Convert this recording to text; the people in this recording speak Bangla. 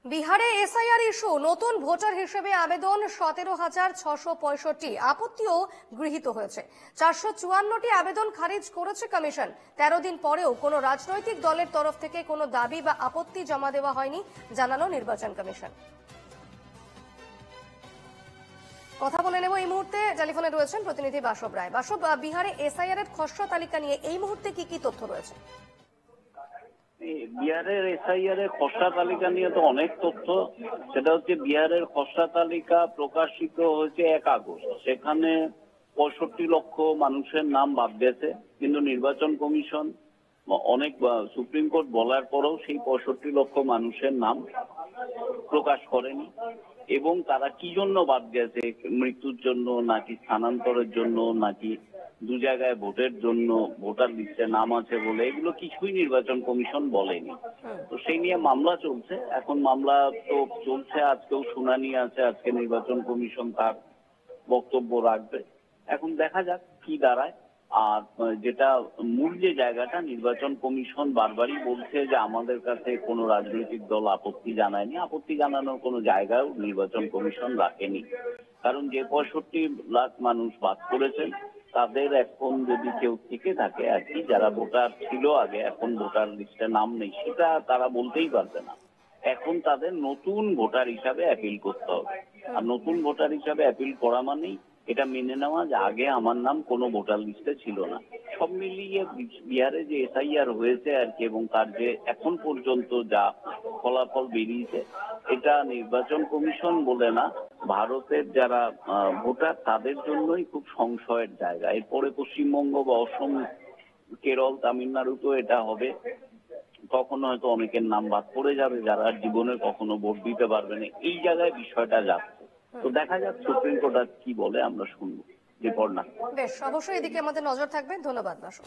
বিহারে এসআইআর ইস্যু, নতুন ভোটার হিসেবে আবেদন 17,665, আপত্তিও গৃহীত হয়েছে। 454টি আবেদন খারিজ করেছে কমিশন। 13 দিন পরেও কোনো রাজনৈতিক দলের তরফ থেকে কোনো দাবি বা আপত্তি জমা দেওয়া হয়নি, জানালো নির্বাচন কমিশন। কথা বলে নেব, এই মুহূর্তে টেলিফোনে রয়েছেন প্রতিনিধি বাসব রায়। বাসব, বিহারে এসআইআর এর খসড়া তালিকা নিয়ে এই মুহূর্তে কি কি তথ্য রয়েছে? বিহারের এসআইআর এর খসড়া তালিকা নিয়ে তো অনেক তথ্য। সেটা হচ্ছে বিহারের খসড়া তালিকা প্রকাশিত হয়েছে 1 আগস্ট। সেখানে 65 লক্ষ মানুষের নাম বাদ গেছে, কিন্তু নির্বাচন কমিশন অনেক সুপ্রিম কোর্ট বলার পরেও সেই 65 লক্ষ মানুষের নাম প্রকাশ করেনি। এবং তারা কি জন্য বাদ গেছে, মৃত্যুর জন্য নাকি স্থানান্তরের জন্য নাকি দু জায়গায় ভোটের জন্য ভোটার লিস্টে নাম আছে বলে, এগুলো কিছুই নির্বাচন কমিশন বলেনি। তো সেই নিয়ে মামলা চলছে। এখন মামলা তো চলছে, আজকেও শুনানি আছে, আজকে নির্বাচন কমিশন তার বক্তব্য রাখবে। এখন দেখা যাক কি দাঁড়ায়। আর যেটা মূল যে জায়গাটা, নির্বাচন কমিশন বারবারই বলছে যে আমাদের কাছে কোনো রাজনৈতিক দল আপত্তি জানায়নি। আপত্তি জানানোর কোনো জায়গাও নির্বাচন কমিশন রাখেনি। কারণ যে 65 লাখ মানুষ বাদ করেছেন তাদের এখন যদি কেউ থেকে থাকে আর কি, যারা ভোটার ছিল আগে এখন ভোটার লিস্টে নাম নেই, সেটা তারা বলতেই পারবে না। এখন তাদের নতুন ভোটার হিসাবে অ্যাপিল করতে হবে। আর নতুন ভোটার হিসাবে অ্যাপিল করা মানেই এটা মেনে নেওয়া যে আগে আমার নাম কোনো ভোটার লিস্টে ছিল না। সব মিলিয়ে বিহারে যে এসআইআর হয়েছে আর কি, এবং তার যে এখন পর্যন্ত যা ফলাফল বেরিয়েছে, এটা নির্বাচন কমিশন বলে না, ভারতের যারা ভোটার তাদের জন্যই খুব সংশয়ের জায়গা। এরপরে পশ্চিমবঙ্গ বা অসম, কেরল, তামিলনাড়ুতেও এটা হবে। তখন হয়তো অনেকের নাম বাদ পড়ে যাবে যারা জীবনে কখনো ভোট দিতে পারবে না। এই জায়গায় বিষয়টা যাচ্ছে। তো দেখা যাক সুপ্রিম কোর্ট আর কি বলে, আমরা শুনবো। রিপোর্ট না। বেশ, অবশ্যই এদিকে আমাদের নজর থাকবে। ধন্যবাদ বাসব।